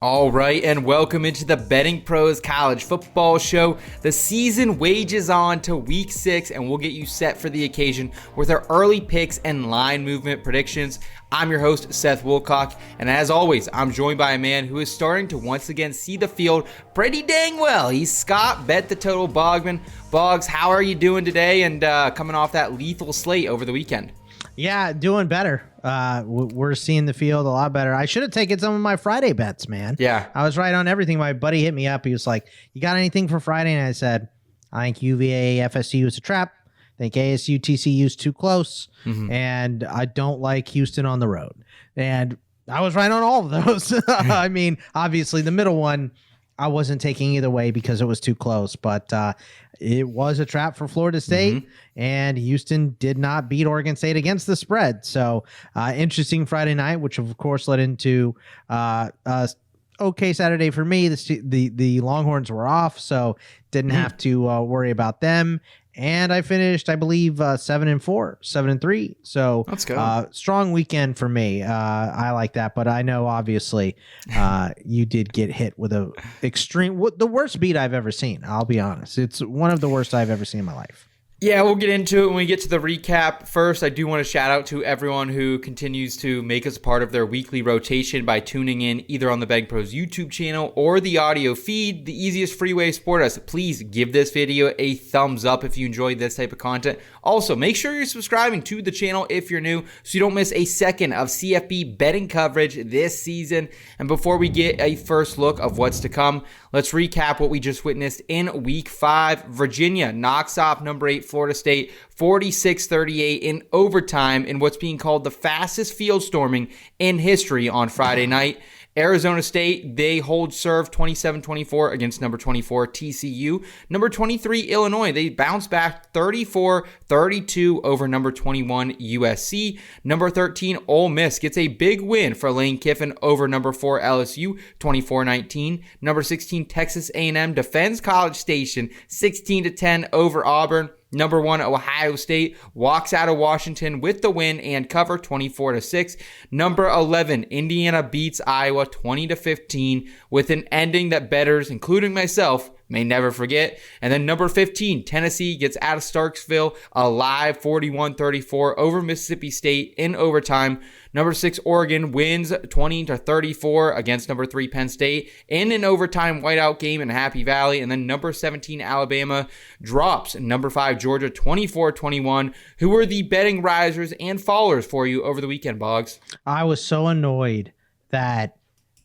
All right, and welcome into the BettingPros College Football Show. The season wages on to Week 6, and we'll get you set for the occasion with our early picks and line movement predictions. I'm your host, Seth Woolcock, and as always, I'm joined by a man who is starting to once again see the field pretty dang well. He's Scott Bet the Total Bogman. Boggs, how are you doing today and coming off that lethal slate over the weekend? Yeah, doing better. We're seeing the field a lot better. I should have taken some of my Friday bets, man. Yeah. I was right on everything. My buddy hit me up. He was like, you got anything for Friday? And I said, I think UVA FSU is a trap. I think ASU TCU is too close. And I don't like Houston on the road. And I was right on all of those. I mean, obviously the middle one, I wasn't taking either way because it was too close, but it was a trap for Florida State, and Houston did not beat Oregon State against the spread. So interesting Friday night, which of course led into okay Saturday for me. The Longhorns were off, so didn't have to worry about them. And I finished, I believe, 7-4, 7-3. So let's go. Strong weekend for me. I like that, but I know obviously you did get hit with the worst beat I've ever seen. I'll be honest. It's one of the worst I've ever seen in my life. Yeah, we'll get into it when we get to the recap. First, I do want to shout out to everyone who continues to make us part of their weekly rotation by tuning in either on the BettingPros YouTube channel or the audio feed. The easiest free way to support us. Please give this video a thumbs up if you enjoyed this type of content. Also, make sure you're subscribing to the channel if you're new so you don't miss a second of CFB betting coverage this season. And before we get a first look of what's to come, let's recap what we just witnessed in Week 5. Virginia knocks off number 8 Florida State 46-38 in overtime in what's being called the fastest field storming in history on Friday night. Arizona State, they hold serve 27-24 against number 24 TCU. Number 23 Illinois, they bounce back 34-32 over number 21 USC. Number 13 Ole Miss gets a big win for Lane Kiffin over number 4 LSU 24-19. Number 16 Texas A&M defends College Station 16-10 over Auburn. Number 1, Ohio State walks out of Washington with the win and cover 24-6. Number 11, Indiana beats Iowa 20-15 with an ending that bettors, including myself, may never forget. And then number 15, Tennessee gets out of Starksville alive 41-34 over Mississippi State in overtime. Number 6, Oregon wins 20-34 against number 3, Penn State in an overtime whiteout game in Happy Valley. And then number 17, Alabama drops number 5, Georgia 24-21, who were the betting risers and fallers for you over the weekend, Boggs. I was so annoyed that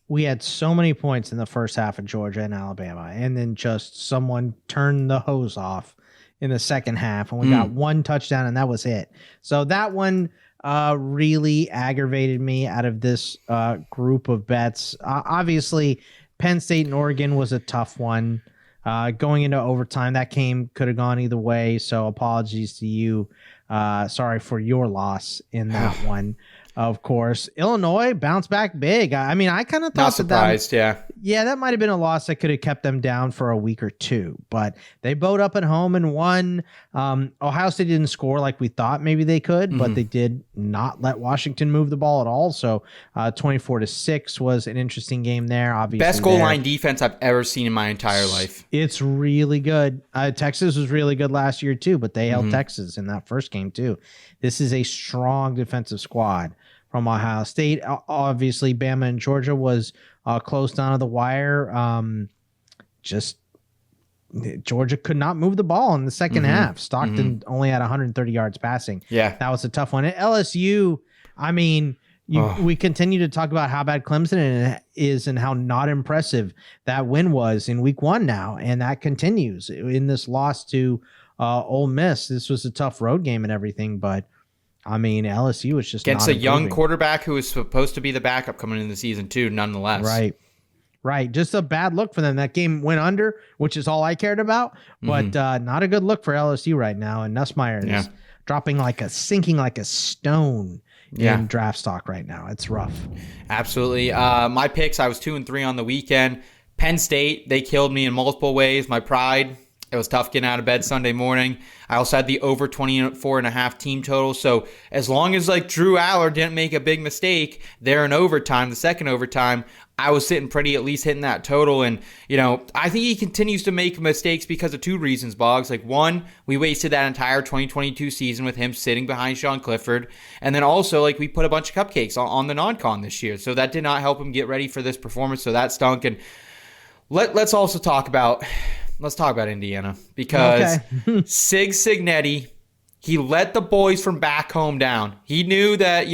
we had so many points in the first half of Georgia and Alabama, and then just someone turned the hose off in the second half, and we got one touchdown, and that was it. So that one really aggravated me out of this group of bets. Obviously, Penn State and Oregon was a tough one. Going into overtime, that game could have gone either way, so apologies to you. Sorry for your loss in that one. Of course, Illinois bounced back big. I mean, I kind of thought not surprised, that might have been a loss that could have kept them down for a week or two, but they bowed up at home and won. Ohio State didn't score like we thought maybe they could, but they did not let Washington move the ball at all. So 24-6 was an interesting game there. Obviously, best goal line defense I've ever seen in my entire life. It's really good. Texas was really good last year too, but they held Texas in that first game too. This is a strong defensive squad from Ohio State. Obviously, Bama and Georgia was close down to the wire. Georgia could not move the ball in the second half. Stockton only had 130 yards passing. Yeah. That was a tough one. At LSU, I mean, we continue to talk about how bad Clemson is and how not impressive that win was in week 1 now, and that continues in this loss to Ole Miss. This was a tough road game and everything, but I mean, LSU was just against not a young improving. quarterback who was supposed to be the backup coming into the season too, nonetheless. Right. Just a bad look for them. That game went under, which is all I cared about, but not a good look for LSU right now. And Nussmeier is sinking like a stone in draft stock right now. It's rough. Absolutely. My picks, I was 2-3 on the weekend. Penn State, they killed me in multiple ways. My pride, it was tough getting out of bed Sunday morning. I also had the over 24.5 team total. So as long as Drew Aller didn't make a big mistake there in overtime, the second overtime, I was sitting pretty, at least hitting that total. And, I think he continues to make mistakes because of two reasons, Boggs. Like, one, we wasted that entire 2022 season with him sitting behind Sean Clifford. And then also, like, we put a bunch of cupcakes on the non-con this year. So that did not help him get ready for this performance. So that stunk. And let's talk about Indiana, because Sig Signetti, he let the boys from back home down. He knew that,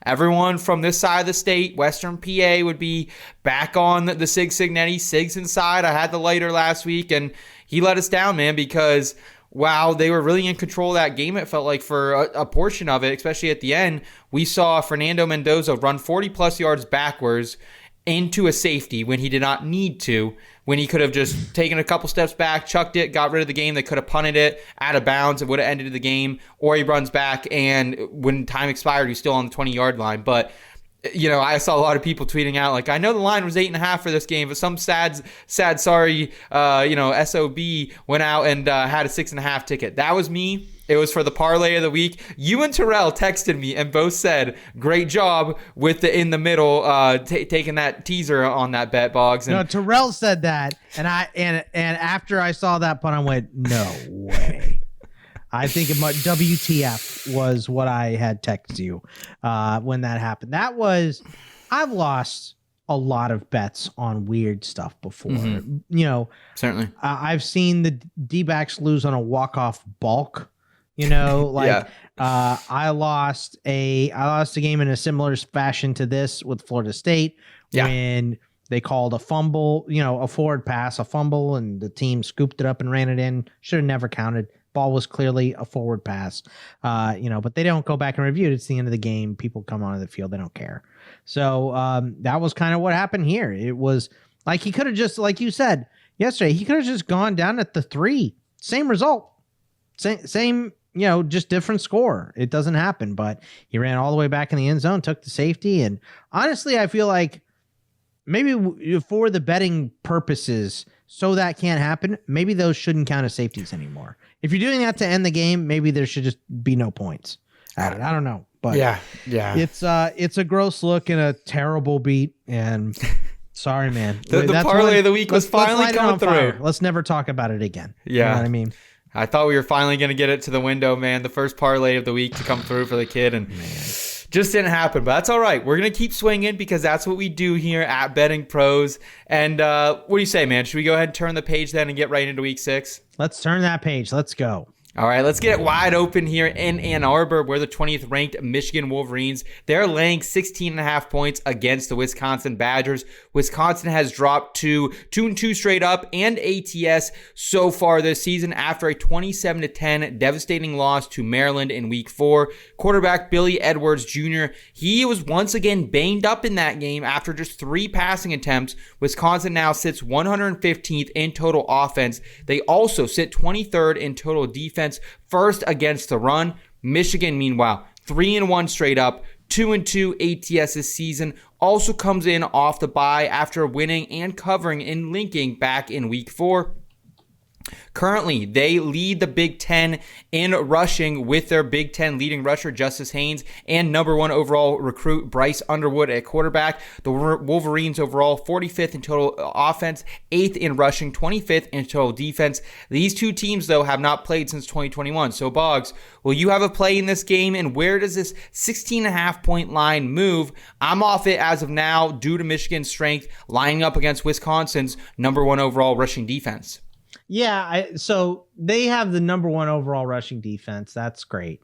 everyone from this side of the state, Western PA, would be back on the Sig Signetti. Sig's inside. I had the lighter last week, and he let us down, man, because, wow, they were really in control of that game, it felt like, for a portion of it, especially at the end. We saw Fernando Mendoza run 40-plus yards backwards into a safety when he did not need to, when he could have just taken a couple steps back, chucked it, got rid of the game. They could have punted it out of bounds. It would have ended the game. Or he runs back, and when time expired, he's still on the 20-yard line. But, I saw a lot of people tweeting out, like, I know the line was 8.5 for this game, but some sad, sorry, SOB went out and had a 6.5 ticket. That was me. It was for the parlay of the week. You and Terrell texted me and both said, great job with the in the middle, taking that teaser on that bet, Boggs. No, Terrell said that, and after I saw that punt, I went, no way. I think WTF was what I had texted you when that happened. I've lost a lot of bets on weird stuff before. Certainly. I've seen the D-backs lose on a walk-off balk. I lost a game in a similar fashion to this with Florida State when they called a fumble, a forward pass, a fumble, and the team scooped it up and ran it in. Should have never counted. Ball was clearly a forward pass, but they don't go back and review it. It's the end of the game. People come onto the field. They don't care. So that was kind of what happened here. It was like he could have just, like you said yesterday, he could have just gone down at the 3. Same result. Same, just different score. It doesn't happen, but he ran all the way back in the end zone, took the safety. And honestly, I feel like maybe for the betting purposes, so that can't happen, maybe those shouldn't count as safeties anymore. If you're doing that to end the game, maybe there should just be no points at it. I don't know. But yeah. It's a gross look and a terrible beat. And sorry, man. The parlay of the week was finally coming through. Let's never talk about it again. Yeah. You know what I mean? I thought we were finally going to get it to the window, man. The first parlay of the week to come through for the kid, and just didn't happen. But that's all right. We're going to keep swinging because that's what we do here at Betting Pros. And what do you say, man? Should we go ahead and turn the page then and get right into week 6? Let's turn that page. Let's go. All right, let's get it wide open here in Ann Arbor. We're the 20th ranked Michigan Wolverines. They're laying 16.5 points against the Wisconsin Badgers. Wisconsin has dropped to 2-2 straight up and ATS so far this season after a 27-10 devastating loss to Maryland in week 4. Quarterback Billy Edwards Jr., he was once again banged up in that game after just 3 passing attempts. Wisconsin now sits 115th in total offense. They also sit 23rd in total defense. First against the run. Michigan, meanwhile, 3-1 straight up, 2-2 ATS this season. Also comes in off the bye after winning and covering in Lincoln back in week 4. Currently, they lead the Big Ten in rushing with their Big Ten leading rusher, Justice Haynes, and number 1 overall recruit, Bryce Underwood at quarterback. The Wolverines overall 45th in total offense, 8th in rushing, 25th in total defense. These two teams, though, have not played since 2021. So, Boggs, will you have a play in this game, and where does this 16.5 point line move? I'm off it as of now due to Michigan's strength lining up against Wisconsin's number 1 overall rushing defense. Yeah, so they have the number 1 overall rushing defense. That's great.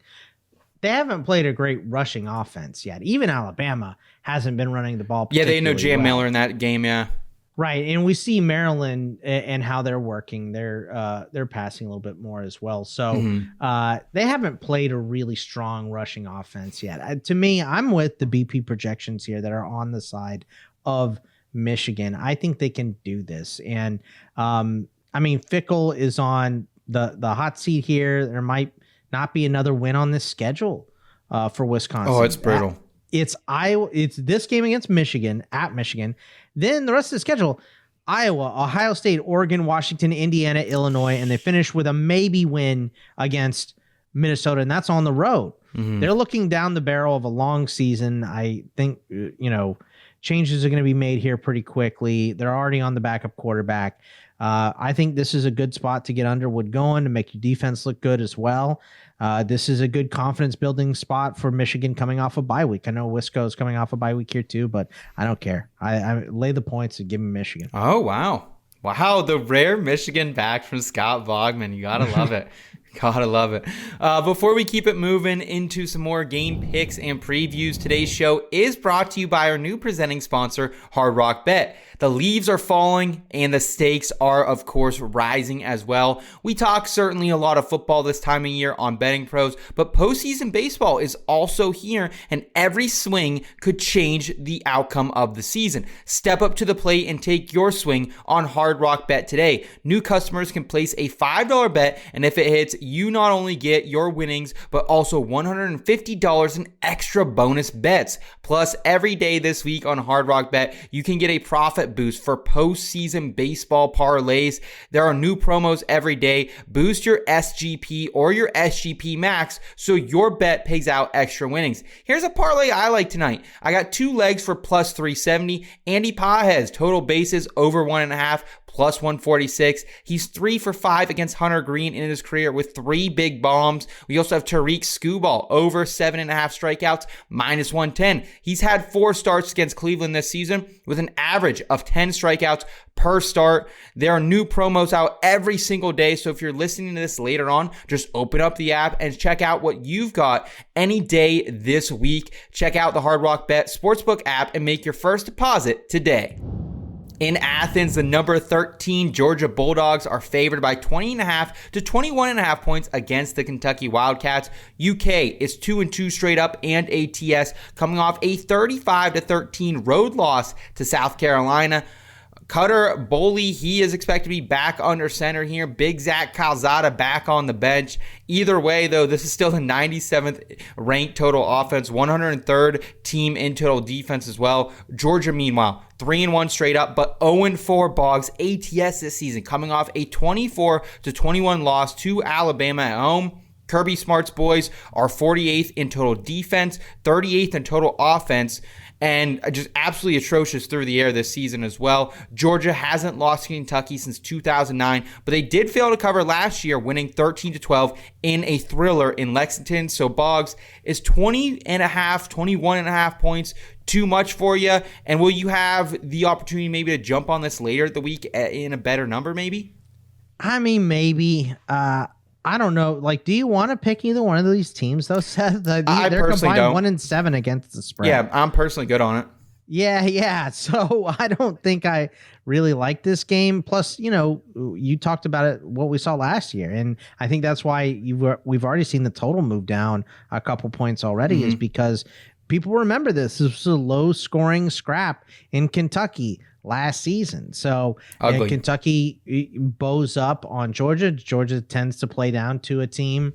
They haven't played a great rushing offense yet. Even Alabama hasn't been running the ball. Yeah, they had no Jam Miller in that game, yeah. Right, and we see Maryland and how they're working. They're passing a little bit more as well. So they haven't played a really strong rushing offense yet. To me, I'm with the BP projections here that are on the side of Michigan. I think they can do this. And Fickle is on the hot seat here. There might not be another win on this schedule for Wisconsin. Oh, it's brutal. It's this game against Michigan, at Michigan. Then the rest of the schedule, Iowa, Ohio State, Oregon, Washington, Indiana, Illinois, and they finish with a maybe win against Minnesota, and that's on the road. They're looking down the barrel of a long season. I think, changes are going to be made here pretty quickly. They're already on the backup quarterback. I think this is a good spot to get Underwood going to make your defense look good as well. This is a good confidence building spot for Michigan coming off a bye week. I know Wisco's coming off a bye week here too, but I don't care. I lay the points and give me Michigan. Oh, wow. Wow, the rare Michigan back from Scott Bogman. You got to love it. Gotta love it. Before we keep it moving into some more game picks and previews, today's show is brought to you by our new presenting sponsor, Hard Rock Bet. The leaves are falling and the stakes are, of course, rising as well. We talk certainly a lot of football this time of year on BettingPros, but postseason baseball is also here, and every swing could change the outcome of the season. Step up to the plate and take your swing on Hard Rock Bet today. New customers can place a $5 bet, and if it hits, you not only get your winnings, but also $150 in extra bonus bets. Plus, every day this week on Hard Rock Bet, you can get a profit boost for postseason baseball parlays. There are new promos every day. Boost your SGP or your SGP max so your bet pays out extra winnings. Here's a parlay I like tonight. I got 2 legs for plus 370. Andy Pajes, total bases over 1.5. plus 146. He's 3 for 5 against Hunter Green in his career with 3 big bombs. We also have Tariq Skubal over 7.5 strikeouts, minus 110. He's had 4 starts against Cleveland this season with an average of 10 strikeouts per start. There are new promos out every single day, so if you're listening to this later on, just open up the app and check out what you've got any day this week. Check out the Hard Rock Bet Sportsbook app and make your first deposit today. In Athens, the number 13 Georgia Bulldogs are favored by 20.5 to 21.5 points against the Kentucky Wildcats. UK is 2-2 straight up and ATS, coming off a 35-13 road loss to South Carolina. Cutter Boley, he is expected to be back under center here. Big Zach Calzada back on the bench. Either way, though, this is still the 97th ranked total offense, 103rd team in total defense as well. Georgia, meanwhile, 3-1 straight up, but 0-4 Bogs ATS this season, coming off a 24-21 loss to Alabama at home. Kirby Smart's boys are 48th in total defense, 38th in total offense, and just absolutely atrocious through the air this season as well. Georgia hasn't lost to Kentucky since 2009, but they did fail to cover last year, winning 13-12 in a thriller in Lexington. So Boggs, is 21.5 points too much for you? And will you have the opportunity maybe to jump on this later the week in a better number maybe? I mean, maybe. I don't know. Like, do you want to pick either one of these teams, though, Seth? I They're personally combined don't. 1-7 against the spread. Yeah, I'm personally good on it. Yeah. So I don't think I really like this game. Plus, you talked about it, what we saw last year. And I think that's why we've already seen the total move down a couple points already, is because people remember this. This was a low-scoring scrap in Kentucky last season. So Kentucky bows up on Georgia. Georgia tends to play down to a team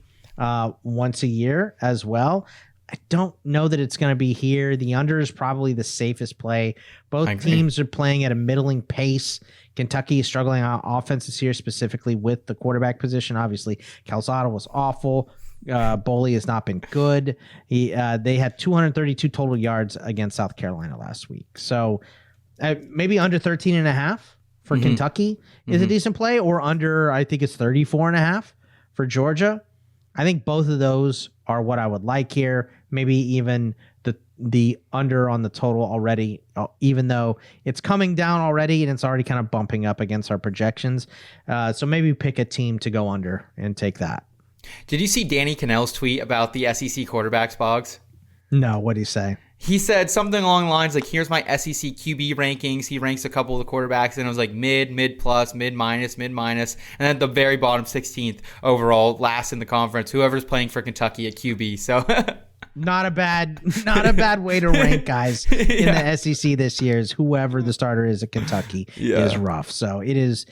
once a year as well. I don't know that it's going to be here. The under is probably the safest play. Both teams are playing at a middling pace. Kentucky is struggling on offense this year, specifically with the quarterback position. Obviously, Calzada was awful. Boley has not been good. They had 232 total yards against South Carolina last week. So maybe under 13.5 for Kentucky is a decent play, or under, I think it's 34.5 for Georgia. I think both of those are what I would like here. Maybe even the under on the total already, even though it's coming down already and it's already kind of bumping up against our projections. So maybe pick a team to go under and take that. Did you see Danny Cannell's tweet about the SEC quarterbacks, Boggs? No, what'd he say? He said something along the lines like, here's my SEC QB rankings. He ranks a couple of the quarterbacks, and it was like mid plus, mid minus. And then at the very bottom, 16th overall, last in the conference, whoever's playing for Kentucky at QB. So not a bad way to rank guys in the SEC this year, is whoever the starter is at Kentucky is rough. So it is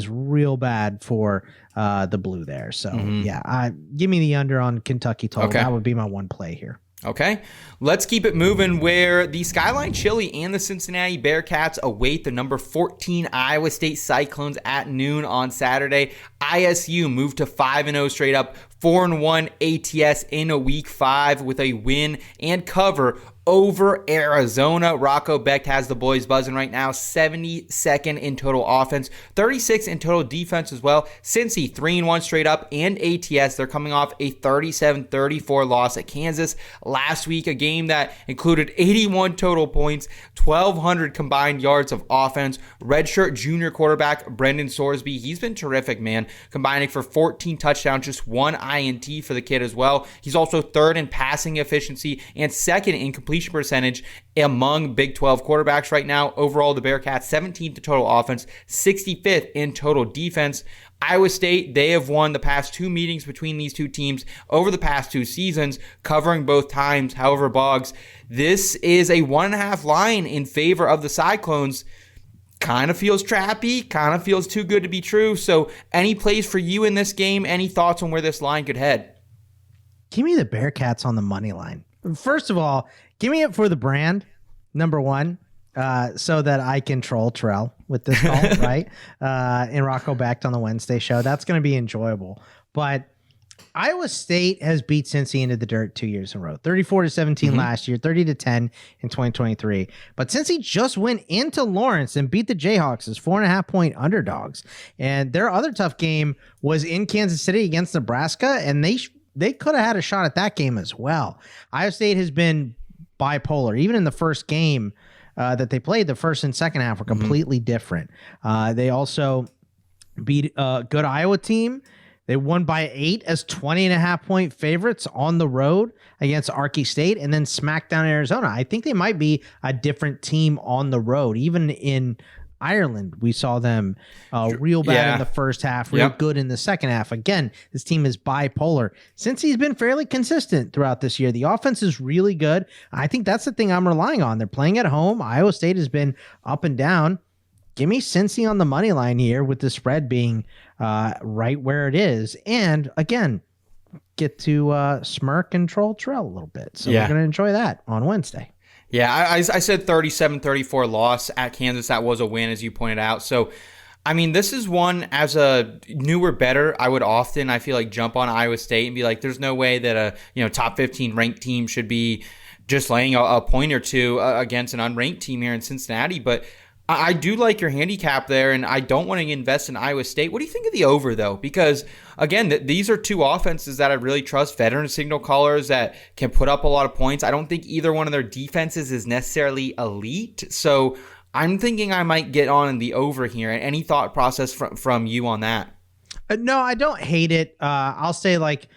real bad for the blue there. So give me the under on Kentucky total. Okay. That would be my one play here. Okay, let's keep it moving, where the Skyline Chili and the Cincinnati Bearcats await the number 14 Iowa State Cyclones at noon on Saturday. ISU moved to 5-0 straight up, 4-1 ATS in a week 5 with a win and cover over Arizona. Rocco Becht has the boys buzzing right now. 72nd in total offense, 36 in total defense as well. Cincy 3-1 straight up, and ATS. They're coming off a 37-34 loss at Kansas last week, a game that included 81 total points, 1,200 combined yards of offense. Redshirt junior quarterback Brendan Sorsby, he's been terrific, man, combining for 14 touchdowns, just 1 INT for the kid as well. He's also third in passing efficiency and second in completion percentage among Big 12 quarterbacks right now. Overall, the Bearcats 17th in total offense, 65th in total defense. Iowa State, they have won the past 2 meetings between these two teams over the past 2 seasons, covering both times. However, Boggs, this is a 1.5 line in favor of the Cyclones. Kind of feels trappy, kind of feels too good to be true. So any plays for you in this game? Any thoughts on where this line could head? Give me the Bearcats on the money line. First of all, give me it for the brand, number one, so that I can troll Terrell with this call, right? And Rocco Becht on the Wednesday show. That's going to be enjoyable. But Iowa State has beat Cincy into the dirt 2 years in a row. 34-17 last year, 30-10 in 2023. But Cincy just went into Lawrence and beat the Jayhawks as 4.5-point underdogs. And their other tough game was in Kansas City against Nebraska, and they could have had a shot at that game as well. Iowa State has been bipolar. Even in the first game that they played, the first and second half were completely different. They also beat a good Iowa team. They won by 8 as 20.5-point favorites on the road against Arky State, and then smacked down Arizona. I think they might be a different team on the road. Even in Ireland, we saw them real bad in the first half, real good in the second half. Again, this team is bipolar. Since he's been fairly consistent throughout this year, the offense is really good. I think that's the thing I'm relying on. They're playing at home. Iowa State has been up and down. Give me Cincy on the money line here with the spread being right where it is. And again, get to smirk and troll Terrell a little bit. So we're going to enjoy that on Wednesday. Yeah, I said 37-34 loss at Kansas. That was a win, as you pointed out. So, I mean, this is one, as a newer bettor, I would often, I feel like, jump on Iowa State and be like, there's no way that a top 15 ranked team should be just laying a point or two against an unranked team here in Cincinnati. But I do like your handicap there, and I don't want to invest in Iowa State. What do you think of the over, though? Because, again, these are two offenses that I really trust, veteran signal callers that can put up a lot of points. I don't think either one of their defenses is necessarily elite, so I'm thinking I might get on the over here. Any thought process from you on that? No, I don't hate it. I'll say, like,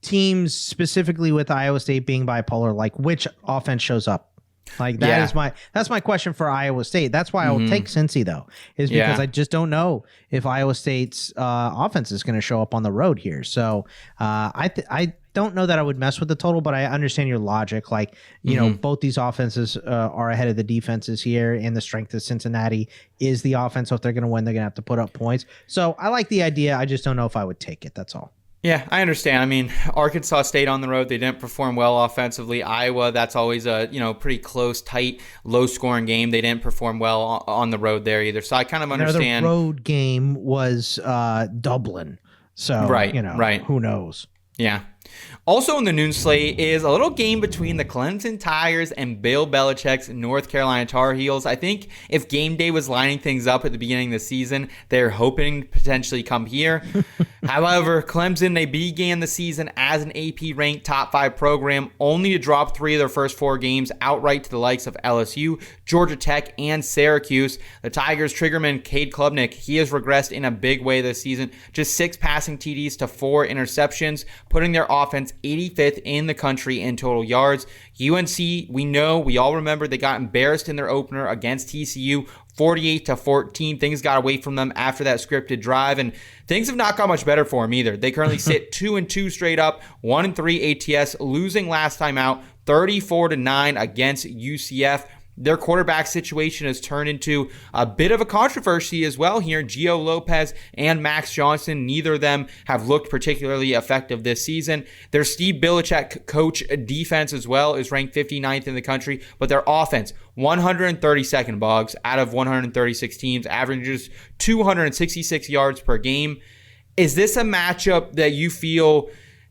teams specifically with Iowa State being bipolar, like, which offense shows up? Like that's my question for Iowa State. That's why I will take Cincy, though, is because I just don't know if Iowa State's offense is going to show up on the road here. So I don't know that I would mess with the total, but I understand your logic. Like, you know, both these offenses are ahead of the defenses here, and the strength of Cincinnati is the offense. So if they're going to win, they're going to have to put up points. So I like the idea. I just don't know if I would take it. That's all. Yeah, I understand. I mean, Arkansas State on the road, they didn't perform well offensively. Iowa, that's always a pretty close, tight, low-scoring game. They didn't perform well on the road there either. So I kind of understand. The road game was Dublin. So, who knows? Yeah. Also in the noon slate is a little game between the Clemson Tigers and Bill Belichick's North Carolina Tar Heels. I think if game day was lining things up at the beginning of the season, they're hoping to potentially come here. However, Clemson, they began the season as an AP-ranked top 5 program, only to drop 3 of their first 4 games outright to the likes of LSU, Georgia Tech, and Syracuse. The Tigers' triggerman, Cade Klubnik, he has regressed in a big way this season. Just 6 passing TDs to 4 interceptions, putting their offense 85th in the country in total yards. UNC, we all remember they got embarrassed in their opener against TCU, 48-14. Things got away from them after that scripted drive, and things have not got much better for them either. They currently sit 2-2 straight up, 1-3 ATS, losing last time out 34-9 against UCF. Their quarterback situation has turned into a bit of a controversy as well here. Gio Lopez and Max Johnson, neither of them have looked particularly effective this season. Their Steve Belichick coach defense as well is ranked 59th in the country, but their offense, 132nd, Boggs, out of 136 teams, averages 266 yards per game. Is this a matchup that you feel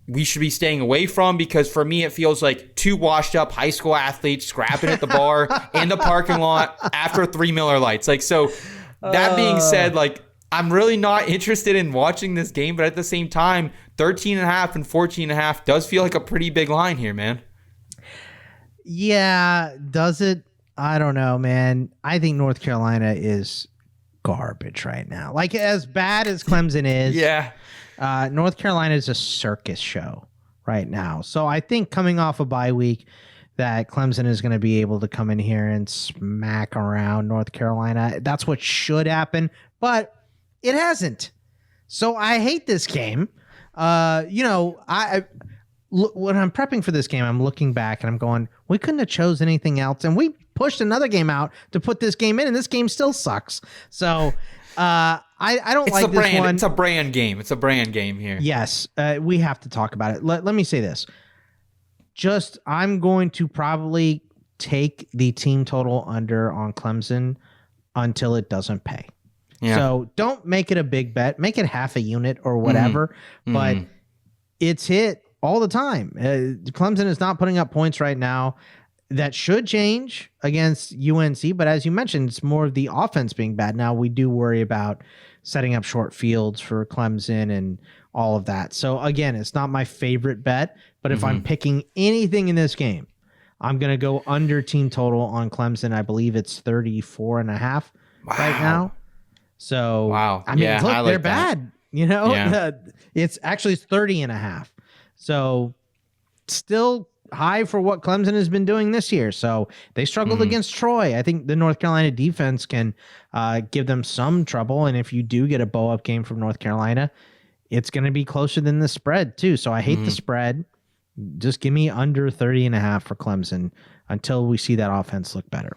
we should be staying away from? Because for me, it feels like two washed up high school athletes scrapping at the bar in the parking lot after 3 Miller Lights. Like, so that being said, like, I'm really not interested in watching this game, but at the same time, 13.5 and 14.5 does feel like a pretty big line here, man. Yeah, does it? I don't know, man. I think North Carolina is garbage right now. Like, as bad as Clemson is, yeah. North Carolina is a circus show right now. So I think coming off a bye week that Clemson is going to be able to come in here and smack around North Carolina. That's what should happen, but it hasn't. So I hate this game. When I'm prepping for this game, I'm looking back and I'm going, we couldn't have chose anything else. And we pushed another game out to put this game in, and this game still sucks. So I don't like this one. It's a brand game. It's a brand game here. Yes, we have to talk about it. Let me say this. I'm going to probably take the team total under on Clemson until it doesn't pay. Yeah. So don't make it a big bet. Make it half a unit or whatever. But it's hit all the time. Clemson is not putting up points right now. That should change against UNC. But as you mentioned, it's more of the offense being bad. Now, we do worry about setting up short fields for Clemson and all of that. So, again, it's not my favorite bet. But if I'm picking anything in this game, I'm going to go under team total on Clemson. I believe it's 34.5 right now. So, wow. I mean, look, they're that. Bad. You know, it's actually 30.5. So still high for what Clemson has been doing this year. So they struggled against Troy. I think the North Carolina defense can give them some trouble. And if you do get a bow up game from North Carolina, it's going to be closer than the spread too. So I hate the spread. Just give me under 30.5 for Clemson until we see that offense look better.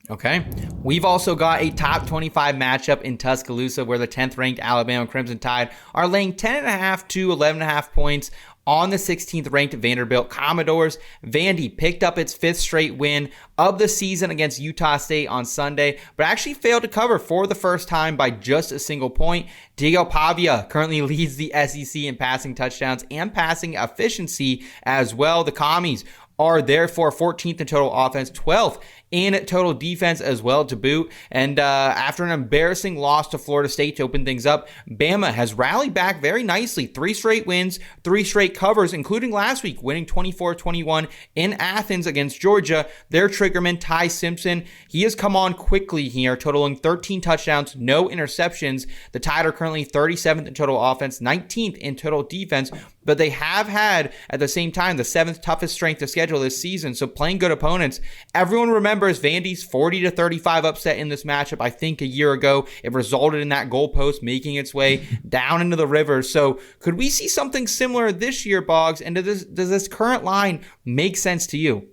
Okay. We've also got a top 25 matchup in Tuscaloosa where the 10th ranked Alabama Crimson Tide are laying 10.5 to 11.5 points on the 16th ranked Vanderbilt Commodores. Vandy picked up its 5th straight win of the season against Utah State on Sunday, but actually failed to cover for the first time by just a single point. Diego Pavia currently leads the SEC in passing touchdowns and passing efficiency as well. The Commies are therefore 14th in total offense, 12th in total defense as well to boot. And after an embarrassing loss to Florida State to open things up, Bama has rallied back very nicely. 3 straight wins, 3 straight covers, including last week, winning 24-21 in Athens against Georgia. Their triggerman, Ty Simpson, he has come on quickly here, totaling 13 touchdowns, no interceptions. The Tide are currently 37th in total offense, 19th in total defense, but they have had, at the same time, the 7th toughest strength of schedule this season, so playing good opponents. Everyone remembers Vandy's 40-35 upset in this matchup, I think, a year ago. It resulted in that goalpost making its way down into the river. So could we see something similar this year, Boggs? And does this current line make sense to you?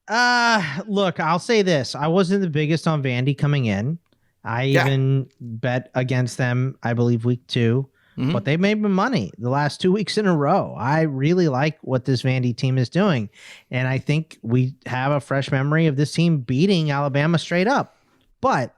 Look, I'll say this. I wasn't the biggest on Vandy coming in. I even bet against them, I believe, week 2. But they made me money the last 2 weeks in a row. I really like what this Vandy team is doing. And I think we have a fresh memory of this team beating Alabama straight up. But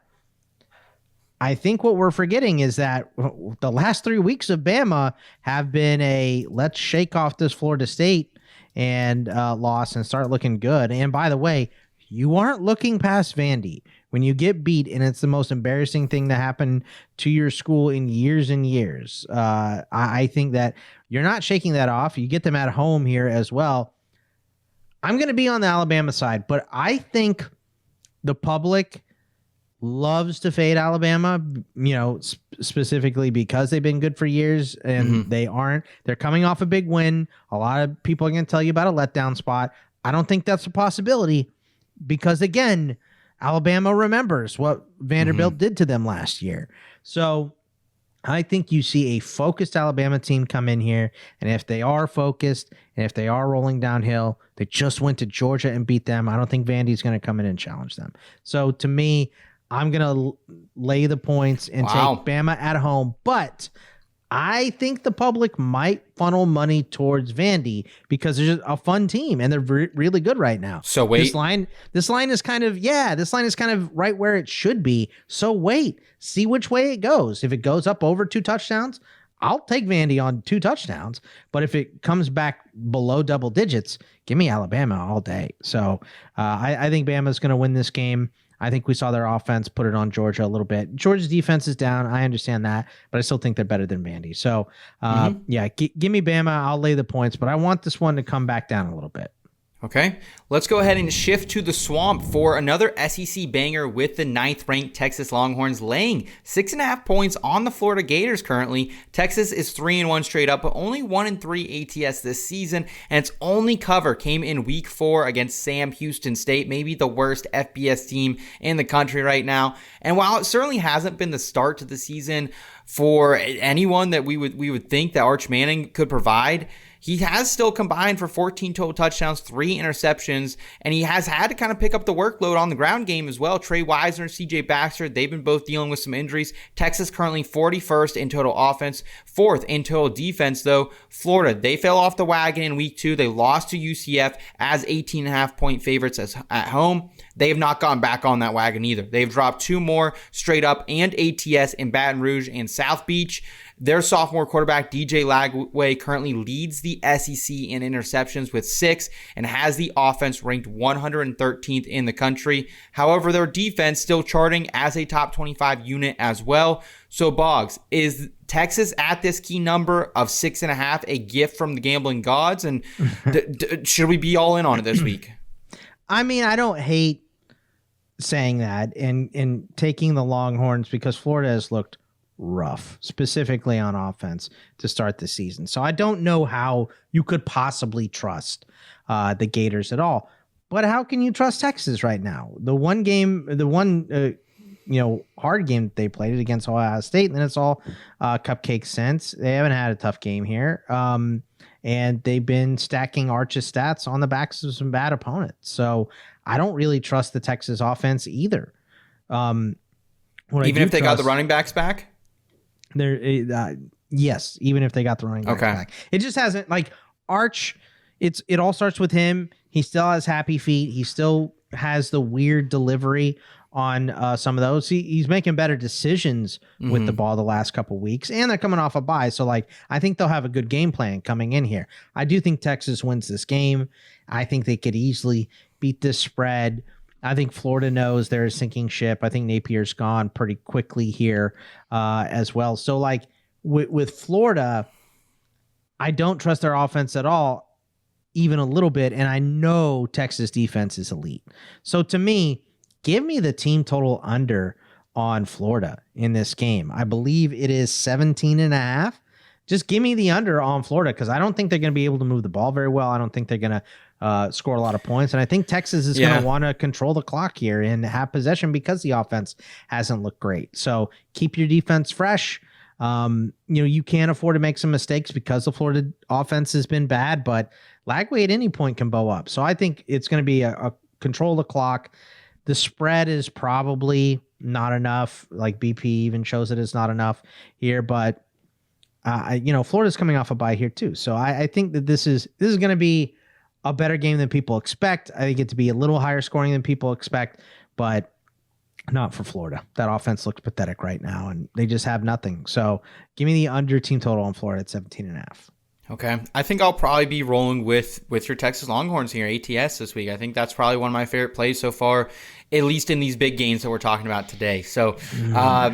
I think what we're forgetting is that the last 3 weeks of Bama have been a let's shake off this Florida State and loss and start looking good. And by the way, you aren't looking past Vandy. When you get beat, and it's the most embarrassing thing to happen to your school in years and years, I think that you're not shaking that off. You get them at home here as well. I'm going to be on the Alabama side, but I think the public loves to fade Alabama, specifically because they've been good for years, and they aren't. They're coming off a big win. A lot of people are going to tell you about a letdown spot. I don't think that's a possibility because, again, Alabama remembers what Vanderbilt did to them last year. So I think you see a focused Alabama team come in here, and if they are focused and if they are rolling downhill, they just went to Georgia and beat them. I don't think Vandy's going to come in and challenge them. So to me, I'm going to lay the points and take Bama at home, but I think the public might funnel money towards Vandy because they're just a fun team and they're really good right now. So wait, this line is kind of right where it should be. So wait, see which way it goes. If it goes up over 2 touchdowns, I'll take Vandy on 2 touchdowns, but if it comes back below double digits, give me Alabama all day. So I think Bama's going to win this game. I think we saw their offense put it on Georgia a little bit. Georgia's defense is down. I understand that, but I still think they're better than Vandy. So, give me Bama. I'll lay the points, but I want this one to come back down a little bit. Okay, let's go ahead and shift to the Swamp for another SEC banger with the 9th-ranked Texas Longhorns laying 6.5 points on the Florida Gators currently. Texas is 3-1 straight up, but only 1-3 ATS this season, and its only cover came in Week 4 against Sam Houston State, maybe the worst FBS team in the country right now. And while it certainly hasn't been the start to the season for anyone that we would think that Arch Manning could provide, he has still combined for 14 total touchdowns, 3 interceptions, and he has had to kind of pick up the workload on the ground game as well. Trey Wisner and CJ Baxter, they've been both dealing with some injuries. Texas currently 41st in total offense, 4th in total defense, though. Florida, they fell off the wagon in Week 2. They lost to UCF as 18.5-point favorites at home. They have not gone back on that wagon either. They've dropped 2 more straight up and ATS in Baton Rouge and South Beach. Their sophomore quarterback, DJ Lagway, currently leads the SEC in interceptions with 6 and has the offense ranked 113th in the country. However, their defense still charting as a top 25 unit as well. So, Boggs, is Texas at this key number of 6.5 a gift from the gambling gods? And should we be all in on it this week? I mean, I don't hate saying that and taking the Longhorns because Florida has looked rough, specifically on offense to start the season. So I don't know how you could possibly trust the Gators at all. But how can you trust Texas right now? The one hard game that they played it against Iowa State, and then it's all cupcake since. They haven't had a tough game here. And they've been stacking Arch's stats on the backs of some bad opponents. So I don't really trust the Texas offense either. Even if they got the running backs back? Yes, even if they got the running backs back. It just hasn't, like, Arch, it all starts with him. He still has happy feet. He still has the weird delivery on some of those. He's making better decisions with the ball the last couple weeks, and they're coming off a bye. So, like, I think they'll have a good game plan coming in here. I do think Texas wins this game. I think they could easily beat this spread. I think Florida knows they're a sinking ship. I think Napier's gone pretty quickly here as well. So, like, with Florida, I don't trust their offense at all, even a little bit, and I know Texas defense is elite. So, to me, give me the team total under on Florida in this game. I believe it is 17.5. Just give me the under on Florida because I don't think they're going to be able to move the ball very well. I don't think they're going to score a lot of points. And I think Texas is going to want to control the clock here and have possession because the offense hasn't looked great. So keep your defense fresh. You can't afford to make some mistakes because the Florida offense has been bad, but Lagway at any point can bow up. So I think it's going to be a control the clock. The spread is probably not enough. Like BP even shows it is not enough here, but Florida's coming off a bye here too. So I think that this is going to be a better game than people expect. I think it to be a little higher scoring than people expect, but not for Florida. That offense looks pathetic right now, and they just have nothing. So give me the under team total on Florida at 17.5. Okay. I think I'll probably be rolling with your Texas Longhorns here, ATS this week. I think that's probably one of my favorite plays so far, at least in these big games that we're talking about today. So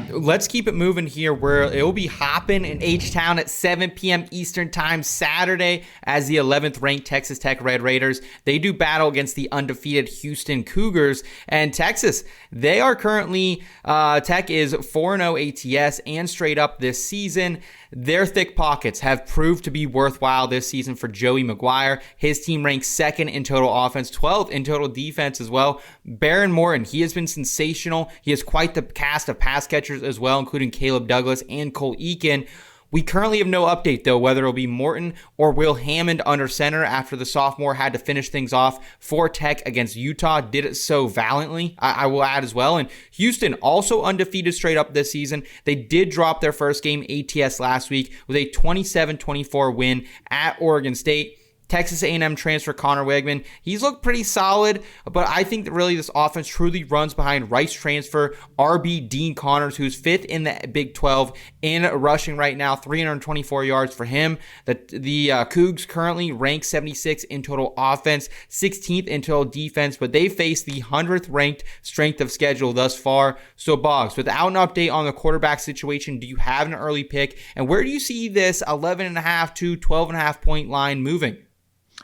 let's keep it moving here where it will be hopping in H-Town at 7 p.m. Eastern time Saturday as the 11th ranked Texas Tech Red Raiders. They do battle against the undefeated Houston Cougars. And Texas, they are currently, Tech is 4-0 ATS and straight up this season. Their thick pockets have proved to be worthwhile this season for Joey McGuire. His team ranks 2nd in total offense, 12th in total defense as well. Baron Morton, he has been sensational. He has quite the cast of pass catchers as well, including Caleb Douglas and Cole Eakin. We currently have no update, though, whether it'll be Morton or Will Hammond under center after the sophomore had to finish things off for Tech against Utah. Did it so valiantly, I will add as well. And Houston, also undefeated straight up this season. They did drop their first game ATS last week with a 27-24 win at Oregon State. Texas A&M transfer Connor Wegman, he's looked pretty solid, but I think that really this offense truly runs behind Rice transfer RB Dean Connors, who's fifth in the Big 12 in rushing right now, 324 yards for him. The Cougs currently rank 76 in total offense, 16th in total defense, but they face the 100th ranked strength of schedule thus far. So Boggs, without an update on the quarterback situation, do you have an early pick? And where do you see this 11.5 to 12.5 point line moving?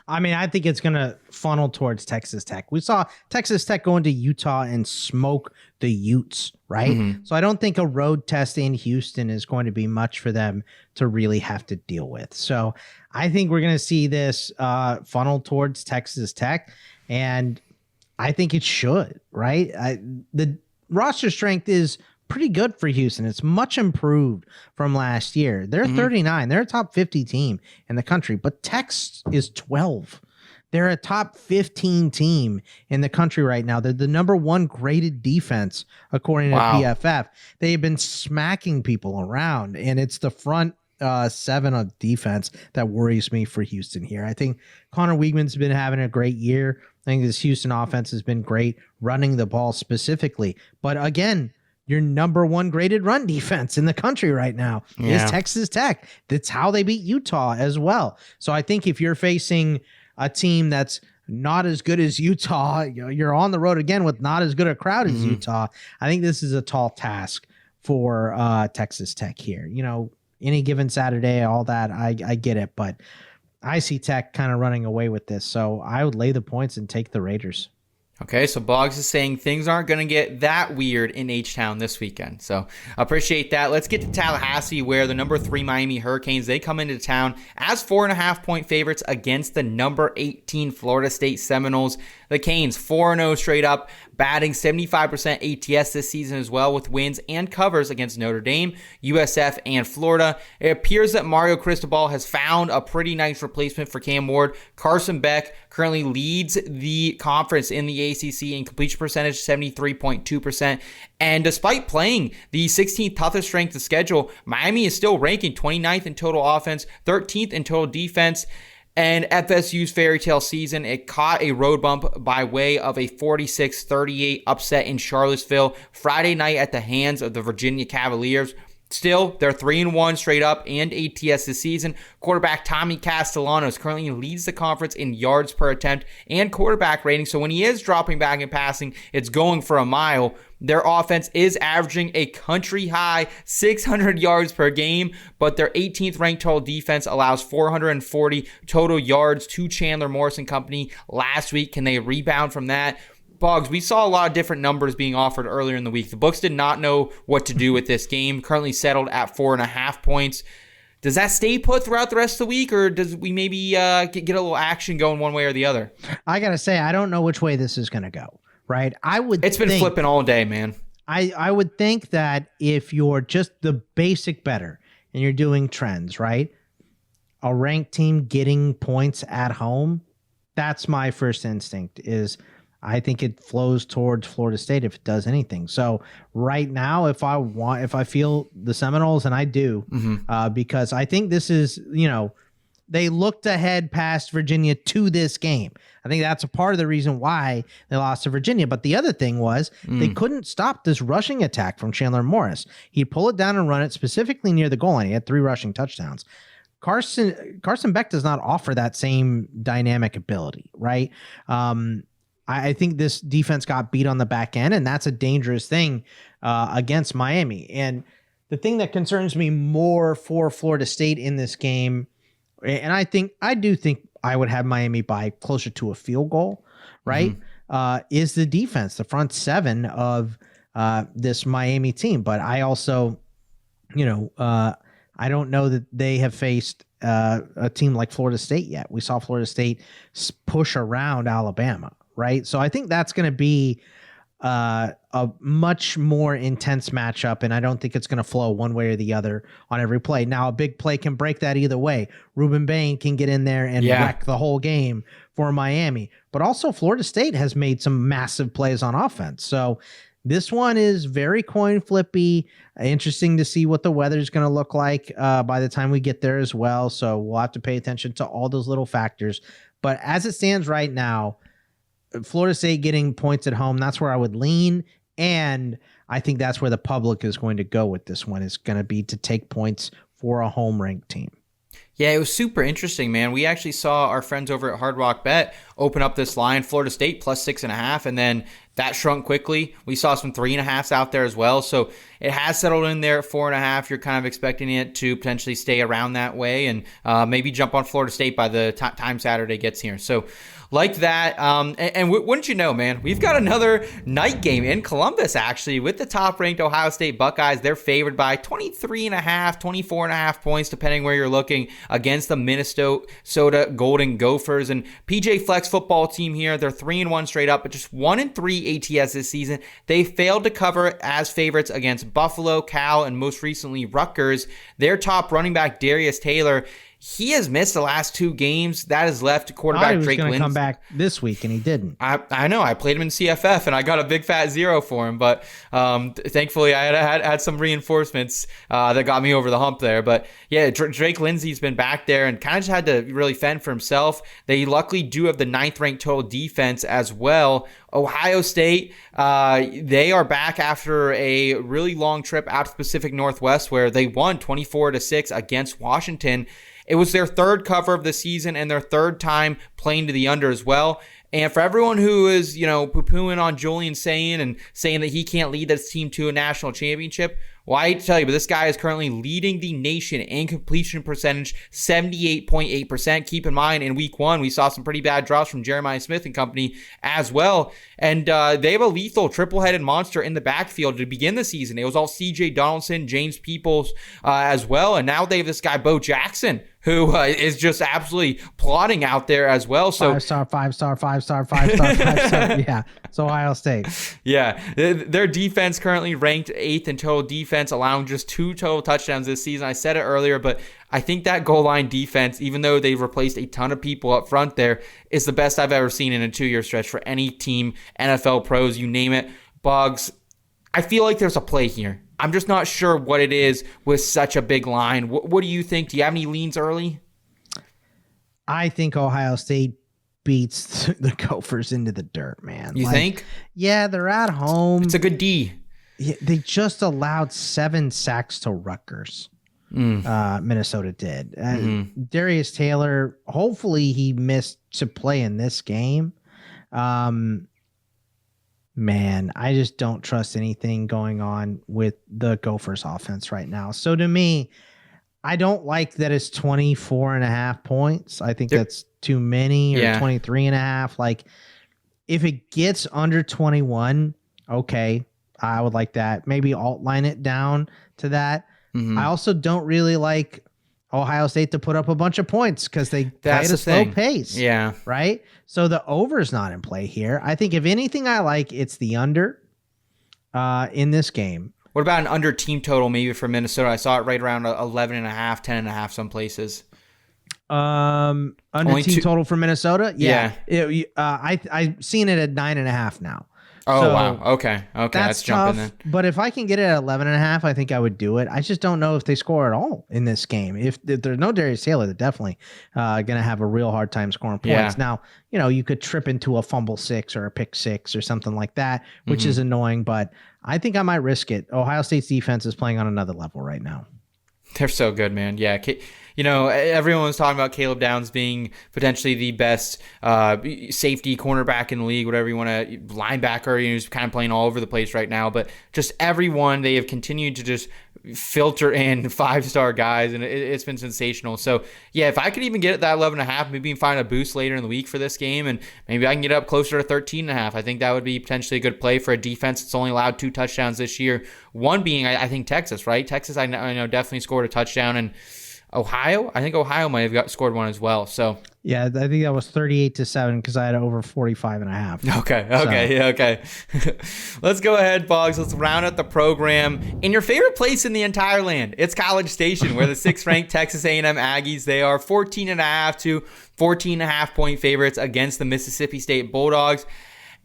I mean, I think it's going to funnel towards Texas Tech. We saw Texas Tech go into Utah and smoke the Utes, right? Mm-hmm. So I don't think a road test in Houston is going to be much for them to really have to deal with. So I think we're going to see this funnel towards Texas Tech, and I think it should, right? The roster strength is pretty good for Houston. It's much improved from last year. They're 39. They're a top 50 team in the country, but Tech's is 12. They're a top 15 team in the country right now. They're the number one graded defense, according to PFF. They've been smacking people around, and it's the front seven of defense that worries me for Houston here. I think Connor Wegman's been having a great year. I think this Houston offense has been great running the ball specifically. But again, your number one graded run defense in the country right now is Texas Tech. That's how they beat Utah as well. So I think if you're facing a team that's not as good as Utah, you're on the road again with not as good a crowd as Utah. I think this is a tall task for Texas Tech here. You know, any given Saturday, all that, I get it, but I see Tech kind of running away with this. So I would lay the points and take the Raiders. Okay, so Boggs is saying things aren't going to get that weird in H-Town this weekend. So appreciate that. Let's get to Tallahassee, where the number 3 Miami Hurricanes, they come into town as 4.5 point favorites against the number 18 Florida State Seminoles. The Canes 4-0 straight up, batting 75% ATS this season as well, with wins and covers against Notre Dame, USF, and Florida. It appears that Mario Cristobal has found a pretty nice replacement for Cam Ward. Carson Beck currently leads the conference in the ACC in completion percentage, 73.2%. And despite playing the 16th toughest strength of schedule, Miami is still ranking 29th in total offense, 13th in total defense. And FSU's fairy tale season, it caught a road bump by way of a 46-38 upset in Charlottesville Friday night at the hands of the Virginia Cavaliers. Still, they're 3-1 straight up and ATS this season. Quarterback Tommy Castellanos currently leads the conference in yards per attempt and quarterback rating. So when he is dropping back and passing, it's going for a mile. Their offense is averaging a country high 600 yards per game, but their 18th ranked total defense allows 440 total yards to Chandler Morris and company last week. Can they rebound from that? Boggs, we saw a lot of different numbers being offered earlier in the week. The books did not know what to do with this game. Currently settled at 4.5 points. Does that stay put throughout the rest of the week, or does we maybe get a little action going one way or the other? I got to say, I don't know which way this is going to go, right? It's been flipping all day, man. I would think that if you're just the basic better and you're doing trends, right? A ranked team getting points at home, that's my first instinct is I think it flows towards Florida State if it does anything. So right now, if I feel the Seminoles, and I do, because I think this is, they looked ahead past Virginia to this game. I think that's a part of the reason why they lost to Virginia. But the other thing was they couldn't stop this rushing attack from Chandler Morris. He'd pull it down and run it specifically near the goal line. He had 3 rushing touchdowns. Carson Beck does not offer that same dynamic ability, right? I think this defense got beat on the back end, and that's a dangerous thing against Miami. And the thing that concerns me more for Florida State in this game, and I do think I would have Miami by closer to a field goal, right? Is the defense, the front seven of this Miami team. But I also, I don't know that they have faced a team like Florida State yet. We saw Florida State push around Alabama, right? So I think that's going to be a much more intense matchup, and I don't think it's going to flow one way or the other on every play. Now, a big play can break that either way. Ruben Bain can get in there and wreck the whole game for Miami. But also Florida State has made some massive plays on offense. So This one is very coin flippy. Interesting to see what the weather is going to look like by the time we get there as well. So we'll have to pay attention to all those little factors. But as it stands right now, Florida State getting points at home, that's where I would lean. And I think that's where the public is going to go with this one. It's going to be to take points for a home ranked team. Yeah, it was super interesting, man. We actually saw our friends over at Hard Rock Bet open up this line, Florida State plus 6.5, and then that shrunk quickly. We saw some 3.5s out there as well. So it has settled in there at 4.5. You're kind of expecting it to potentially stay around that way and maybe jump on Florida State by the time Saturday gets here. So like that. And wouldn't you know, man, we've got another night game in Columbus, actually, with the top-ranked Ohio State Buckeyes. They're favored by 23.5, 24.5 points, depending where you're looking, against the Minnesota Golden Gophers. And PJ Flex football team here, they're 3-1 straight up, but just 1-3 ATS this season. They failed to cover as favorites against Buffalo, Cal, and most recently Rutgers. Their top running back, Darius Taylor, he has missed the last 2 games. That has left quarterback Drake Lindsey. He was going to come back this week, and he didn't. I know. I played him in CFF, and I got a big fat 0 for him. But thankfully, I had some reinforcements that got me over the hump there. But yeah, Drake Lindsey's been back there and kind of just had to really fend for himself. They luckily do have the 9th-ranked total defense as well. Ohio State, they are back after a really long trip out to the Pacific Northwest where they won 24-6 against Washington. It was their 3rd cover of the season and their 3rd time playing to the under as well. And for everyone who is, poo-pooing on Julian Sayin and saying that he can't lead this team to a national championship, well, I hate to tell you, but this guy is currently leading the nation in completion percentage, 78.8%. Keep in mind, in week 1, we saw some pretty bad drops from Jeremiah Smith and company as well. And they have a lethal triple-headed monster in the backfield to begin the season. It was all C.J. Donaldson, James Peoples as well. And now they have this guy, Bo Jackson, who is just absolutely plotting out there as well. So 5-star, 5-star, 5-star, 5-star, 5-star. Yeah, it's Ohio State. Yeah, their defense currently ranked 8th in total defense, allowing just 2 total touchdowns this season. I said it earlier, but I think that goal line defense, even though they've replaced a ton of people up front there, is the best I've ever seen in a 2-year stretch for any team, NFL pros, you name it. Bugs, I feel like there's a play here. I'm just not sure what it is with such a big line. What do you think? Do you have any leans early? I think Ohio State beats the Gophers into the dirt, man. You think? Yeah, they're at home. It's a good D. Yeah, they just allowed 7 sacks to Rutgers. Minnesota did. Darius Taylor, hopefully he missed to play in this game. Man, I just don't trust anything going on with the Gophers offense right now. So to me, I don't like that it's 24.5 points. I think that's too many, or 23.5. Like, if it gets under 21, okay, I would like that. Maybe alt line it down to that. I also don't really like Ohio State to put up a bunch of points because they play at a slow pace. Yeah. Right? So the over's not in play here. I think if anything I like, it's the under in this game. What about an under team total maybe for Minnesota? I saw it right around 11.5, 10.5 some places. Under Only team total for Minnesota? Yeah. I've seen it at 9.5 now. Oh, so wow. Okay. That's jumping then. But if I can get it at 11.5, I think I would do it. I just don't know if they score at all in this game. If there's no Darius Taylor, they're definitely going to have a real hard time scoring points. Yeah. Now, you could trip into a fumble 6 or a pick 6 or something like that, which is annoying, but I think I might risk it. Ohio State's defense is playing on another level right now. They're so good, man. Yeah. Everyone was talking about Caleb Downs being potentially the best safety cornerback in the league, whatever you want to, linebacker. He's kind of playing all over the place right now. But just everyone, they have continued to just filter in 5-star guys, and it's been sensational. So, yeah, if I could even get that 11.5, maybe find a boost later in the week for this game, and maybe I can get up closer to 13.5. I think that would be potentially a good play for a defense that's only allowed 2 touchdowns this year. One being, I think, Texas, right? Texas, I know definitely scored a touchdown, and Ohio? I think Ohio might have scored one as well. So yeah, I think that was 38-7 because I had over 45.5. Okay. Let's go ahead, Boggs. Let's round out the program in your favorite place in the entire land. It's College Station, where the 6th-ranked Texas A&M Aggies, they are 14.5 to 14.5 point favorites against the Mississippi State Bulldogs.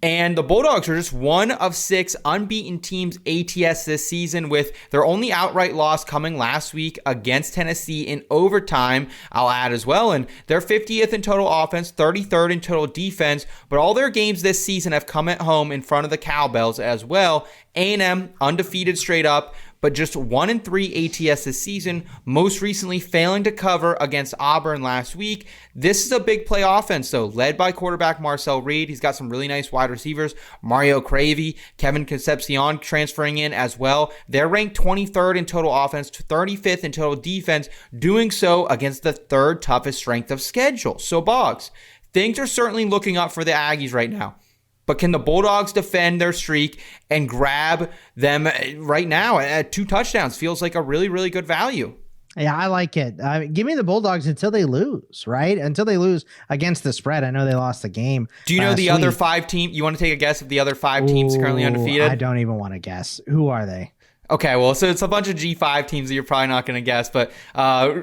And the Bulldogs are just one of 6 unbeaten teams ATS this season, with their only outright loss coming last week against Tennessee in overtime, I'll add as well. And they're 50th in total offense, 33rd in total defense, but all their games this season have come at home in front of the Cowbells as well. A&M undefeated straight up, but just 1-3 ATS this season, most recently failing to cover against Auburn last week. This is a big play offense, though, led by quarterback Marcel Reed. He's got some really nice wide receivers, Mario Cravey, Kevin Concepcion transferring in as well. They're ranked 23rd in total offense, 35th in total defense, doing so against the 3rd toughest strength of schedule. So, Boggs, things are certainly looking up for the Aggies right now. But can the Bulldogs defend their streak and grab them right now at 2 touchdowns? Feels like a really, really good value. Yeah, I like it. Give me the Bulldogs until they lose, right? Until they lose against the spread. I know they lost the game. Do you know the other 5 teams? You want to take a guess of the other 5 teams currently undefeated? I don't even want to guess. Who are they? Okay, well, so it's a bunch of G5 teams that you're probably not going to guess, but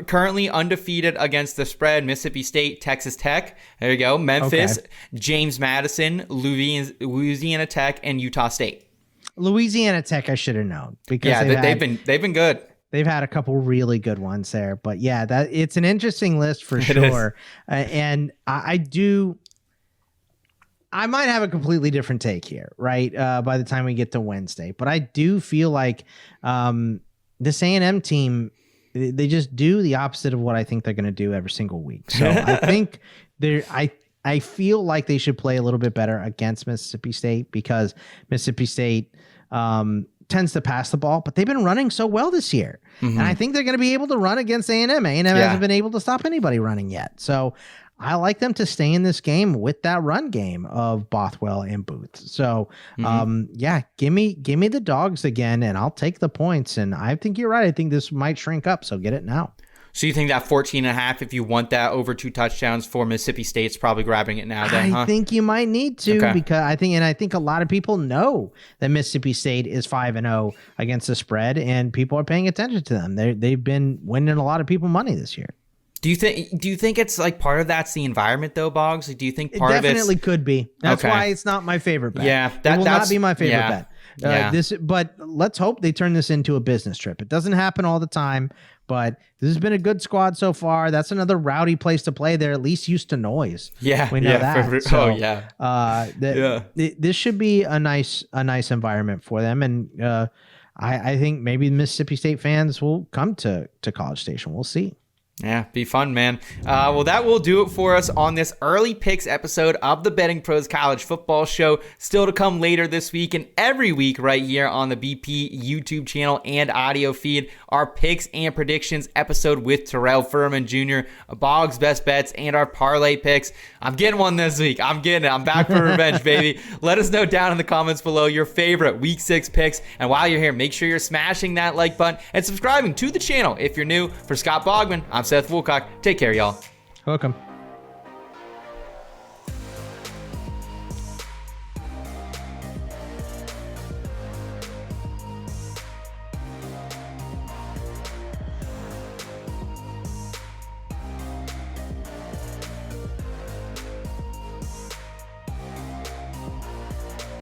currently undefeated against the spread: Mississippi State, Texas Tech, there you go, Memphis, okay, James Madison, Louisiana Tech, and Utah State. Louisiana Tech, I should have known, because they've been good. They've had a couple really good ones there, but yeah, that it's an interesting list for sure. And I might have a completely different take here, right? By the time we get to Wednesday, but I do feel like this A&M team, they just do the opposite of what I think they're going to do every single week. So I think I feel like they should play a little bit better against Mississippi State, because Mississippi State tends to pass the ball, but they've been running so well this year. Mm-hmm. And I think they're going to be able to run against A&M. A&M hasn't been able to stop anybody running yet. So I like them to stay in this game with that run game of Bothwell and Booth. So, give me the Dogs again, and I'll take the points. And I think you're right. I think this might shrink up, so get it now. So you think that 14.5, if you want that over 2 touchdowns for Mississippi State's probably grabbing it now then, huh? I think you might need to, because I think a lot of people know that Mississippi State is 5-0 against the spread, and people are paying attention to them. They've been winning a lot of people money this year. Do you think it's like part of that's the environment though, Boggs? Do you think part of it definitely could be? That's why it's not my favorite bet. Yeah, that will not be my favorite bet. But let's hope they turn this into a business trip. It doesn't happen all the time, but this has been a good squad so far. That's another rowdy place to play. They're at least used to noise. Yeah, we know that. This should be a nice environment for them, and I think maybe Mississippi State fans will come to College Station. We'll see. Yeah, be fun, man. Well, that will do it for us on this early picks episode of the Betting Pros College Football Show. Still to come later this week and every week right here on the BP YouTube channel and audio feed. Our picks and predictions episode with Terrell Furman Jr., Boggs' best bets, and our parlay picks. I'm getting one this week. I'm getting it. I'm back for revenge, baby. Let us know down in the comments below your favorite Week 6 picks. And while you're here, make sure you're smashing that like button and subscribing to the channel if you're new. For Scott Bogman, I'm Seth Woolcock. Take care, y'all. Welcome.